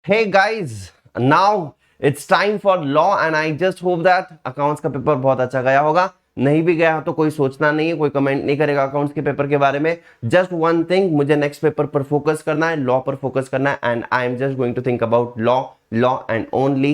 Hey guys, now it's time for law and I just hope that accounts का paper बहुत अच्छा गया होगा। नहीं भी गया तो कोई सोचना नहीं है, कोई कमेंट नहीं करेगा अकाउंट्स के पेपर के बारे में। जस्ट वन थिंग, मुझे नेक्स्ट पेपर पर फोकस करना है, लॉ पर फोकस करना है and I am just going to think about law, law and only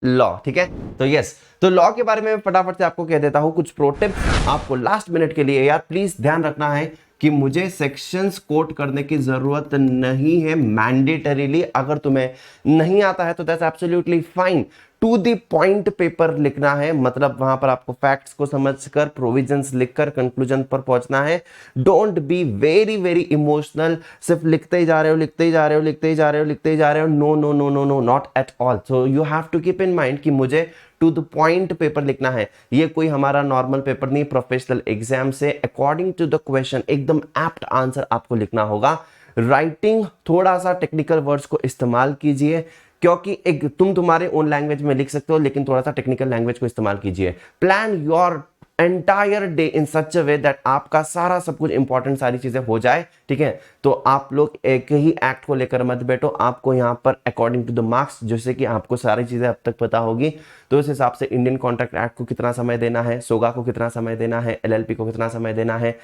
law. ठीक है, तो यस, तो लॉ के बारे में फटाफट से आपको कह देता हूं कुछ प्रो टिप्स आपको लास्ट मिनट के लिए। यार प्लीज ध्यान रखना है कि मुझे सेक्शंस कोट करने की जरूरत नहीं है मैंडेटरीली। अगर तुम्हें नहीं आता है तो that's absolutely fine. To the point paper लिखना है, मतलब वहां पर आपको फैक्ट्स को समझकर प्रोविजंस लिखकर कंक्लूजन पर पहुंचना है। Don't be very very emotional, सिर्फ लिखते ही जा रहे हो, लिखते ही जा रहे हो, लिखते ही जा रहे हो, लिखते ही जा रहे हो। No no no no no, not at all. So you have to keep in mind कि मुझे टू द पॉइंट पेपर लिखना है। ये कोई हमारा नॉर्मल पेपर नहीं, प्रोफेशनल एग्जाम से अकॉर्डिंग टू द क्वेश्चन एकदम एप्ट आंसर आपको लिखना होगा। राइटिंग थोड़ा सा टेक्निकल वर्ड्स को इस्तेमाल कीजिए, क्योंकि एक तुम्हारे ओन लैंग्वेज में लिख सकते हो, लेकिन थोड़ा सा टेक्निकल लैंग्वेज को इस्तेमाल कीजिए। Plan your entire day in such a way that आपका सारा सब कुछ इंपॉर्टेंट सारी चीजें हो जाए। ठीक है, तो आप लोग एक ही एक्ट को लेकर मत बैठो। आपको यहाँ पर अकॉर्डिंग टू द मार्क्स, जैसे कि आपको सारी चीजें अब तक पता होगी, तो उस हिसाब से इंडियन कॉन्ट्रैक्ट एक्ट को कितना समय देना है, सोगा को कितना समय देना है, एलएलपी को कितना समय देना है,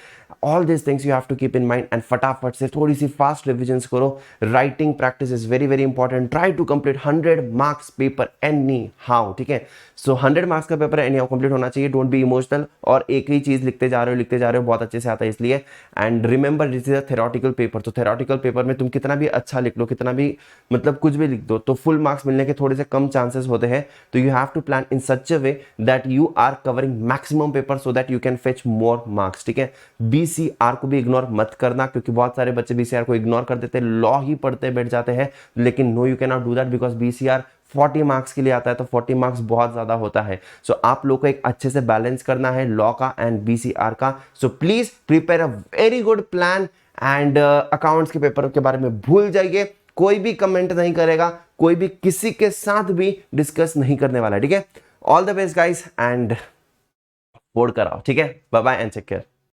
all this things you have to keep in mind and फटाफट से थोड़ी सी फास्ट रिविजन्स करो। Writing practice is very very important. Try to complete 100 marks paper anyhow. ठीक है, सो 100 मार्क्स का पेपर एनी हाउ कंप्लीट होना चाहिए। डोंट बी इमोशनल और एक ही चीज लिखते जा रहे हो, लिखते जा रहे हो, बहुत अच्छे से आता है इसलिए। And remember this is a theoretical paper, तो थेरोटिकल पेपर में तुम कितना भी अच्छा लिख लो, कितना भी मतलब कुछ भी लिख दो, तो फुल मार्क्स मिलने के थोड़े से कम चांसेस होते हैं। तो you have to plan in such a way that you are covering maximum paper so that you can fetch more marks. ठीक है, बीसीआर को भी इग्नोर मत करना, क्योंकि बहुत सारे बच्चे बीसीआर को इग्नोर कर देते हैं, लॉ ही पढ़ते बैठ जाते हैं। लेकिन no, you can not do that because BCR 40 marks के लिए आता है, तो 40 मार्क्स बहुत ज्यादा होता है। सो आप लोग को एक अच्छे से बैलेंस करना है लॉ का एंड बीसीआर का। So please prepare a very good plan and accounts के पेपर के बारे में भूल जाइए। कोई भी कमेंट नहीं करेगा, कोई भी किसी के साथ भी डिस्कस नहीं करने वाला है। ठीक है, all the best guys and board कराओ। ठीक है, bye bye and take care.